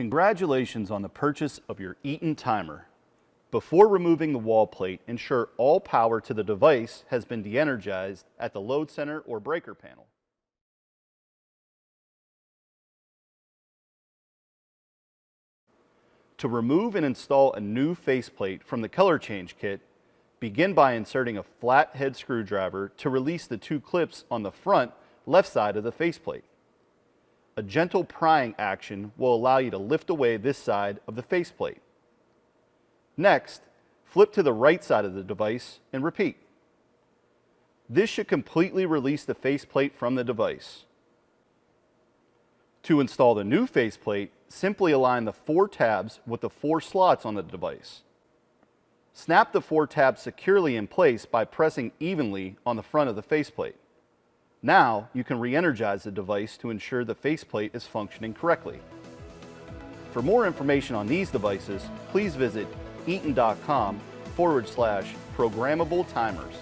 Congratulations on the purchase of your Eaton timer. Before removing the wall plate, ensure all power to the device has been de-energized at the load center or breaker panel. To remove and install a new faceplate from the color change kit, begin by inserting a flat head screwdriver to release the two clips on the front left side of the faceplate. A gentle prying action will allow you to lift away this side of the faceplate. Next, flip to the right side of the device and repeat. This should completely release the faceplate from the device. To install the new faceplate, simply align the 4 tabs with the 4 slots on the device. Snap the 4 tabs securely in place by pressing evenly on the front of the faceplate. Now you can re-energize the device to ensure the faceplate is functioning correctly. For more information on these devices, please visit eaton.com/programmable timers.